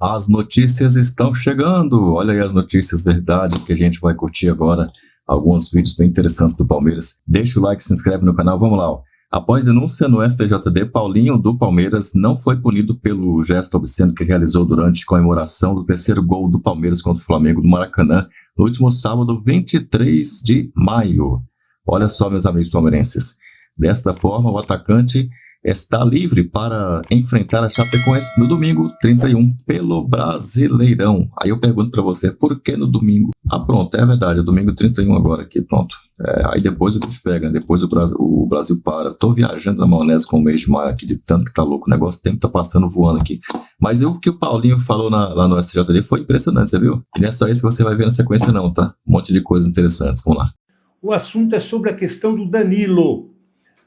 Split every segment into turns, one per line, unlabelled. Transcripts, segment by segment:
As notícias estão chegando. Olha aí as notícias verdade que a gente vai curtir agora. Alguns vídeos bem interessantes do Palmeiras. Deixa o like, se inscreve no canal. Vamos lá. Ó. Após denúncia no STJD, Paulinho do Palmeiras não foi punido pelo gesto obsceno que realizou durante comemoração do terceiro gol do Palmeiras contra o Flamengo do Maracanã no último sábado, 23 de maio. Olha só, meus amigos palmeirenses. Desta forma, o atacante está livre para enfrentar a Chapecoense no domingo 31 pelo Brasileirão. Aí eu pergunto para você, por que no domingo? Ah, pronto, é verdade, é domingo 31 agora aqui, pronto. Aí depois o bicho pega, depois o Brasil para. Tô viajando na maionese com o mês de maio aqui, de tanto que tá louco o negócio, o tempo tá passando voando aqui. Mas o que o Paulinho falou lá no STJD foi impressionante, você viu? E não é só isso que você vai ver na sequência não, tá? Um monte de coisas interessantes, vamos lá.
O assunto é sobre a questão do Danilo.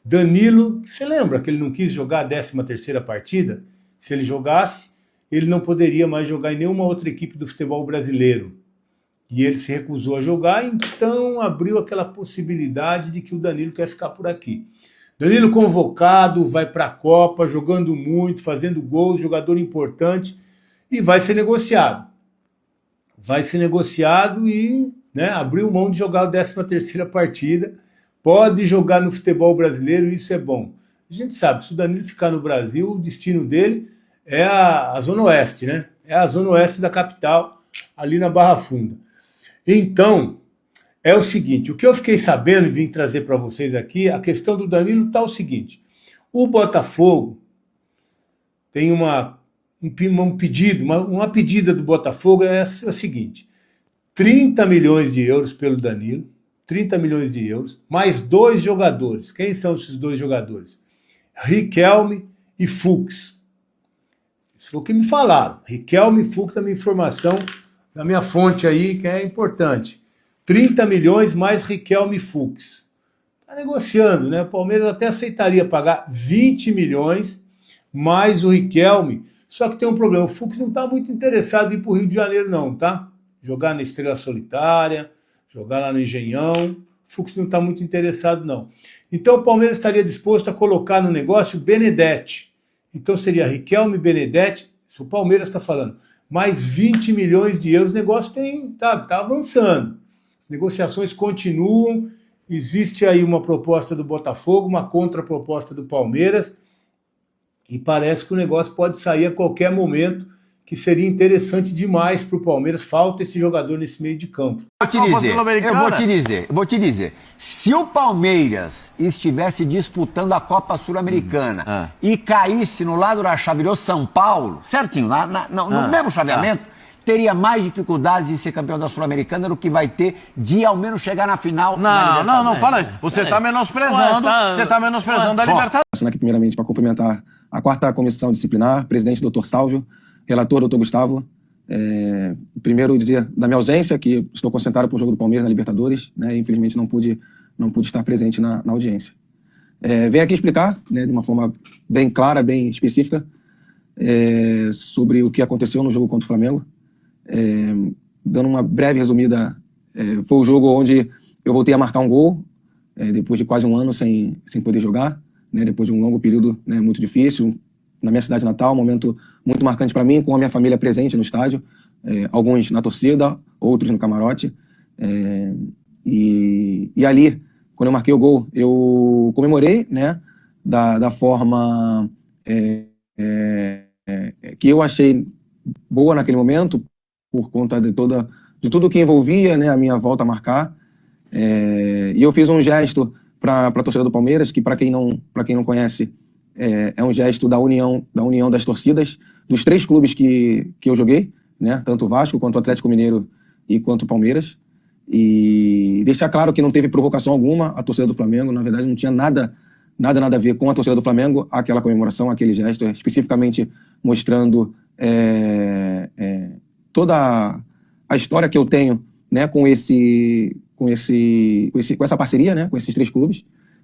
Danilo, você lembra que ele não quis jogar a 13ª partida? Se ele jogasse, ele não poderia mais jogar em nenhuma outra equipe do futebol brasileiro. E ele se recusou a jogar, então abriu aquela possibilidade de que o Danilo quer ficar por aqui. Danilo convocado, vai para a Copa, jogando muito, fazendo gols, jogador importante, e vai ser negociado. Vai ser negociado e abriu mão de jogar a 13ª partida. Pode jogar no futebol brasileiro, isso é bom. A gente sabe, se o Danilo ficar no Brasil, o destino dele é a Zona Oeste, né? É a Zona Oeste da capital, ali na Barra Funda. Então, é o seguinte, o que eu fiquei sabendo e vim trazer para vocês aqui, a questão do Danilo está o seguinte. O Botafogo tem um pedido, uma pedida do Botafogo é a seguinte, 30 milhões de euros pelo Danilo, 30 milhões de euros, mais 2 jogadores. Quem são esses 2 jogadores? Riquelme e Fux. Isso foi o que me falaram. Riquelme e Fux, a minha informação, da minha fonte aí, que é importante. 30 milhões mais Riquelme e Fux. Está negociando, né? O Palmeiras até aceitaria pagar 20 milhões mais o Riquelme. Só que tem um problema. O Fux não está muito interessado em ir para o Rio de Janeiro, não, tá? Jogar na Estrela Solitária, jogar lá no Engenhão, o Fux não está muito interessado, não. Então o Palmeiras estaria disposto a colocar no negócio o Benedetti. Então seria Riquelme e Benedetti, isso o Palmeiras está falando, mais 20 milhões de euros, o negócio tá avançando. As negociações continuam, existe aí uma proposta do Botafogo, uma contraproposta do Palmeiras, e parece que o negócio pode sair a qualquer momento, que seria interessante demais para o Palmeiras. Falta esse jogador nesse meio de campo.
Eu vou te dizer. Se o Palmeiras estivesse disputando a Copa Sul-Americana e caísse no lado da chave do São Paulo, certinho, no mesmo chaveamento, teria mais dificuldades em ser campeão da Sul-Americana do que vai ter de ao menos chegar na final.
Não, fala isso. Você está menosprezando, a Libertadores.
Passando aqui primeiramente para cumprimentar a 4ª Comissão Disciplinar, presidente Dr. Sálvio, relator, doutor Gustavo. Primeiro dizer da minha ausência, que estou concentrado para o jogo do Palmeiras na Libertadores, né, e infelizmente não pude estar presente na audiência. Venho aqui explicar, né, de uma forma bem clara, bem específica, sobre o que aconteceu no jogo contra o Flamengo. Dando uma breve resumida, foi o jogo onde eu voltei a marcar um gol, depois de quase um ano sem poder jogar, né, depois de um longo período, né, muito difícil, na minha cidade natal, um momento muito marcante para mim, com a minha família presente no estádio, alguns na torcida, outros no camarote. E ali, quando eu marquei o gol, eu comemorei, né, da forma que eu achei boa naquele momento, por conta de tudo que envolvia, né, a minha volta a marcar. E eu fiz um gesto para a torcida do Palmeiras, que para quem não conhece, é um gesto da união das torcidas dos 3 clubes que eu joguei, né? Tanto o Vasco quanto o Atlético Mineiro e quanto o Palmeiras. E deixar claro que não teve provocação alguma a torcida do Flamengo, na verdade não tinha nada a ver com a torcida do Flamengo, aquela comemoração, aquele gesto, especificamente mostrando toda a história que eu tenho, né, com essa parceria, né, com esses 3 clubes.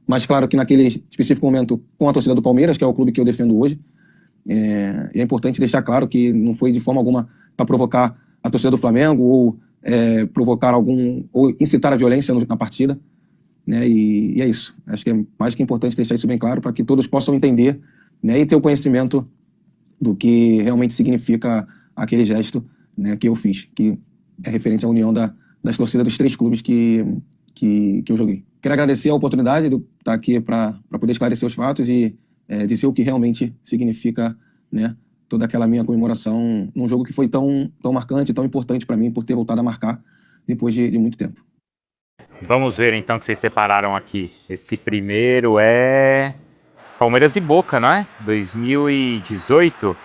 Mas claro que naquele específico momento com a torcida do Palmeiras, que é o clube que eu defendo hoje, é importante deixar claro que não foi de forma alguma para provocar a torcida do Flamengo ou ou incitar a violência na partida, né? E é isso. Acho que é mais que importante deixar isso bem claro para que todos possam entender, né, e ter o conhecimento do que realmente significa aquele gesto, né, que eu fiz, que é referente à união das torcidas dos 3 clubes que eu joguei. Quero agradecer a oportunidade de eu estar aqui para poder esclarecer os fatos e dizer o que realmente significa, né, toda aquela minha comemoração num jogo que foi tão marcante, tão importante para mim, por ter voltado a marcar depois de muito tempo.
Vamos ver então o que vocês separaram aqui. Esse primeiro é Palmeiras e Boca, não é? 2018,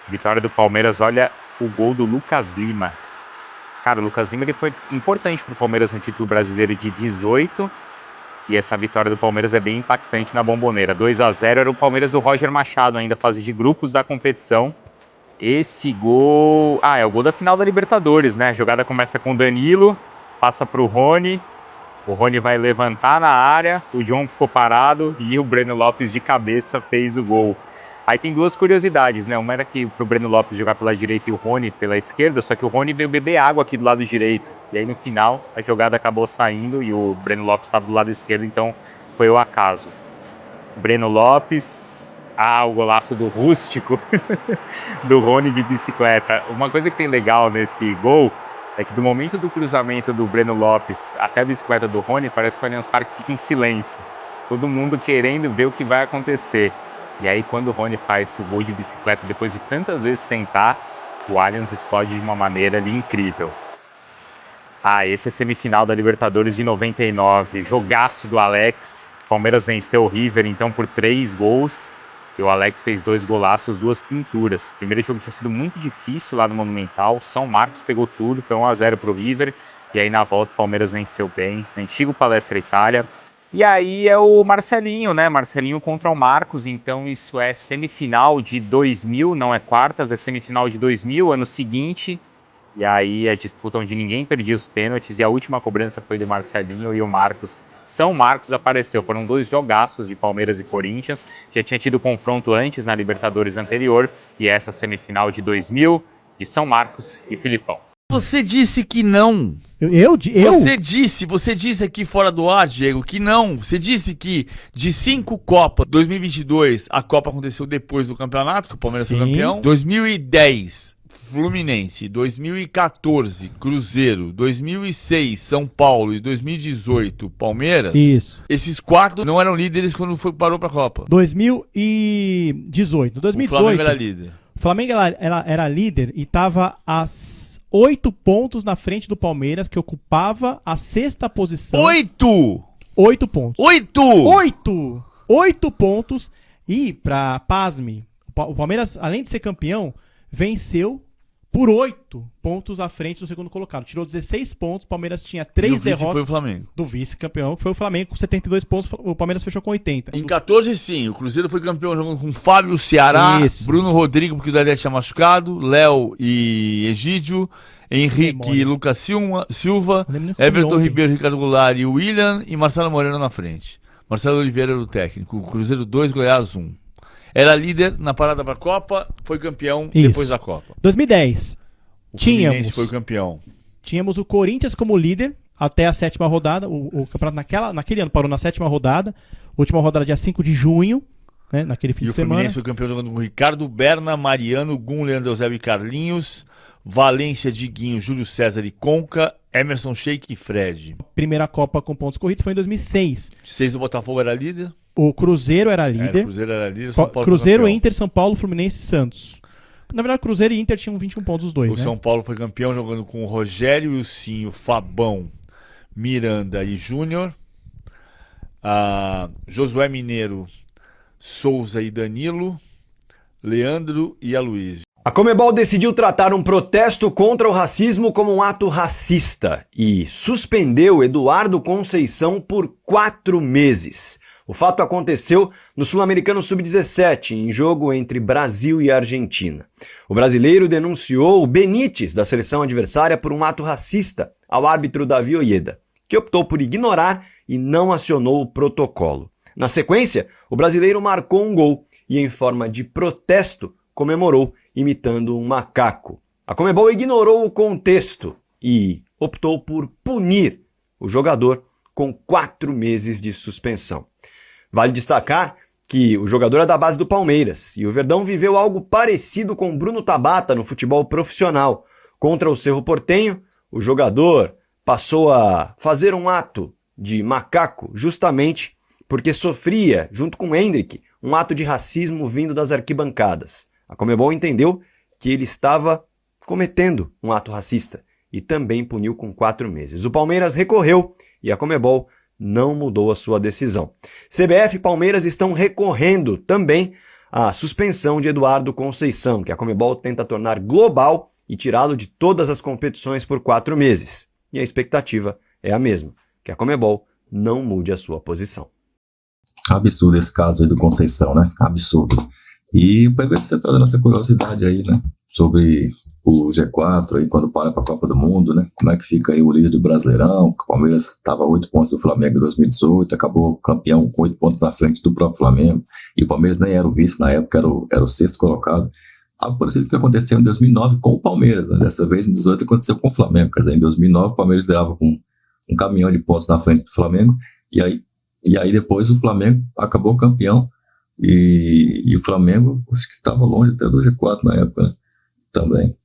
vitória do Palmeiras. Olha o gol do Lucas Lima. Cara, o Lucas Lima ele foi importante para o Palmeiras no título brasileiro de 18. E essa vitória do Palmeiras é bem impactante na Bomboneira. 2-0 era o Palmeiras do Roger Machado, ainda fase de grupos da competição. Esse gol... é o gol da final da Libertadores, né? A jogada começa com o Danilo, passa para o Rony. O Rony vai levantar na área, o John ficou parado e o Breno Lopes de cabeça fez o gol. Aí tem 2 curiosidades, né? Uma era que pro Breno Lopes jogar pela direita e o Rony pela esquerda, só que o Rony veio beber água aqui do lado direito. E aí no final a jogada acabou saindo e o Breno Lopes estava do lado esquerdo, então foi o acaso. Breno Lopes, o golaço do Rústico, do Rony de bicicleta. Uma coisa que tem legal nesse gol é que do momento do cruzamento do Breno Lopes até a bicicleta do Rony, parece que o Allianz Parque fica em silêncio. Todo mundo querendo ver o que vai acontecer. E aí quando o Rony faz o gol de bicicleta, depois de tantas vezes tentar, o Allianz explode de uma maneira ali incrível. Esse é a semifinal da Libertadores de 99. Jogaço do Alex. Palmeiras venceu o River então por 3 gols. E o Alex fez 2 golaços, 2 pinturas. O primeiro jogo tinha sido muito difícil lá no Monumental. São Marcos pegou tudo, foi 1-0 pro River. E aí na volta o Palmeiras venceu bem. Antigo Palestra Itália. E aí é o Marcelinho, né? Marcelinho contra o Marcos. Então isso é semifinal de 2000, não é quartas, é semifinal de 2000, ano seguinte. E aí a disputa onde ninguém perdia os pênaltis. E a última cobrança foi de Marcelinho e o Marcos. São Marcos apareceu. Foram 2 jogaços de Palmeiras e Corinthians. Já tinha tido confronto antes na Libertadores anterior. E essa semifinal de 2000, de São Marcos e Filipão.
Você disse que não.
Eu?
Você disse aqui fora do ar, Diego, que não. Você disse que de 5 Copas, 2022, a Copa aconteceu depois do campeonato, que o Palmeiras foi campeão. 2010, Fluminense. 2014, Cruzeiro. 2006, São Paulo. E 2018, Palmeiras.
Isso.
Esses 4 não eram líderes quando parou pra Copa.
2018. 2018.
O Flamengo era líder.
O Flamengo era líder e estava a 8 pontos na frente do Palmeiras, que ocupava a 6ª posição.
8
pontos. 8 pontos. E, pasme, o Palmeiras, além de ser campeão, venceu por 8 pontos à frente do segundo colocado. Tirou 16 pontos, o Palmeiras tinha 3 derrotas.
Foi o Flamengo.
Do vice-campeão, que foi o Flamengo com 72 pontos, o Palmeiras fechou com 80.
Em 14, sim. O Cruzeiro foi campeão jogando com Fábio Ceará, Bruno Rodrigo, porque o Dadé tinha machucado, Léo e Egídio, Henrique e Lucas Silva, Everton Ribeiro, Ricardo Goulart e William, e Marcelo Moreno na frente. Marcelo Oliveira era o técnico. O Cruzeiro 2, Goiás 1. Era líder na parada para a Copa, foi campeão depois da Copa.
2010.
O Fluminense foi campeão.
Tínhamos o Corinthians como líder até a 7ª rodada. O campeonato naquele ano parou na 7ª rodada. Última rodada dia 5 de junho, né, naquele fim de semana. E o
Fluminense foi campeão jogando com Ricardo Berna, Mariano, Gum, Leandro Eusébio e Carlinhos, Valência, Diguinho, Júlio César e Conca, Emerson Sheik e Fred.
Primeira Copa com pontos corridos foi em 2006.
6 do Botafogo era líder.
O Cruzeiro era líder.
O Cruzeiro era líder, São Paulo
Cruzeiro, Inter, São Paulo, Fluminense e Santos. Na verdade, Cruzeiro e Inter tinham 21 pontos os dois,
O São Paulo foi campeão jogando com o Rogério, Ilcinho, Fabão, Miranda e Júnior. Josué Mineiro, Souza e Danilo, Leandro e Aloysio.
A Conmebol decidiu tratar um protesto contra o racismo como um ato racista e suspendeu Eduardo Conceição por 4 meses. O fato aconteceu no Sul-Americano Sub-17, em jogo entre Brasil e Argentina. O brasileiro denunciou o Benítez, da seleção adversária, por um ato racista ao árbitro Davi Oieda, que optou por ignorar e não acionou o protocolo. Na sequência, o brasileiro marcou um gol e, em forma de protesto, comemorou imitando um macaco. A Conmebol ignorou o contexto e optou por punir o jogador com 4 meses de suspensão. Vale destacar que o jogador é da base do Palmeiras e o Verdão viveu algo parecido com Bruno Tabata no futebol profissional. Contra o Cerro Porteño, o jogador passou a fazer um ato de macaco justamente porque sofria, junto com o Hendrick, um ato de racismo vindo das arquibancadas. A Conmebol entendeu que ele estava cometendo um ato racista e também puniu com 4 meses. O Palmeiras recorreu e a Conmebol não mudou a sua decisão. CBF e Palmeiras estão recorrendo também à suspensão de Eduardo Conceição, que a Conmebol tenta tornar global e tirá-lo de todas as competições por 4 meses. E a expectativa é a mesma, que a Conmebol não mude a sua posição.
Absurdo esse caso aí do Conceição, né? Absurdo. E para ver se você está dando essa curiosidade aí, né? Sobre o G4 aí, quando para a Copa do Mundo, né? Como é que fica aí o líder do Brasileirão? O Palmeiras estava a 8 pontos do Flamengo em 2018, acabou campeão com 8 pontos na frente do próprio Flamengo. E o Palmeiras nem era o vice na época, era o 6º colocado. Algo parecido que aconteceu em 2009 com o Palmeiras, né? Dessa vez em 2018 aconteceu com o Flamengo. Quer dizer, em 2009 o Palmeiras liderava com um caminhão de pontos na frente do Flamengo. E aí depois o Flamengo acabou campeão. E o Flamengo, acho que estava longe até do G4 na época, né? Também.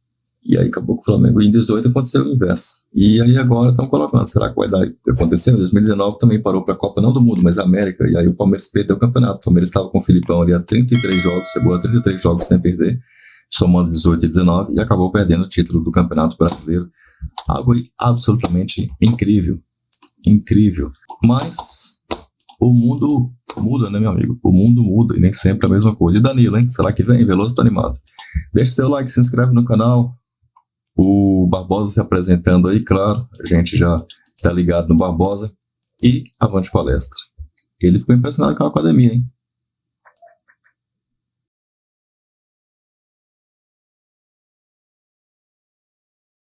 E aí acabou com o Flamengo. E em 2018 aconteceu o inverso. E aí agora estão colocando. Será que vai dar o que aconteceu? Em 2019 também parou para a Copa, não do Mundo, mas a América. E aí o Palmeiras perdeu o campeonato. O Palmeiras estava com o Filipão ali há 33 jogos, chegou a 33 jogos sem perder, somando 18 e 19, e acabou perdendo o título do Campeonato Brasileiro. Algo absolutamente incrível. Incrível. Mas o mundo muda, né, meu amigo? O mundo muda e nem sempre é a mesma coisa. E Danilo, hein? Será que vem? Veloso tá animado. Deixa seu like, se inscreve no canal. O Barbosa se apresentando aí, claro. A gente já tá ligado no Barbosa. E avante palestra. Ele ficou impressionado com a academia, hein?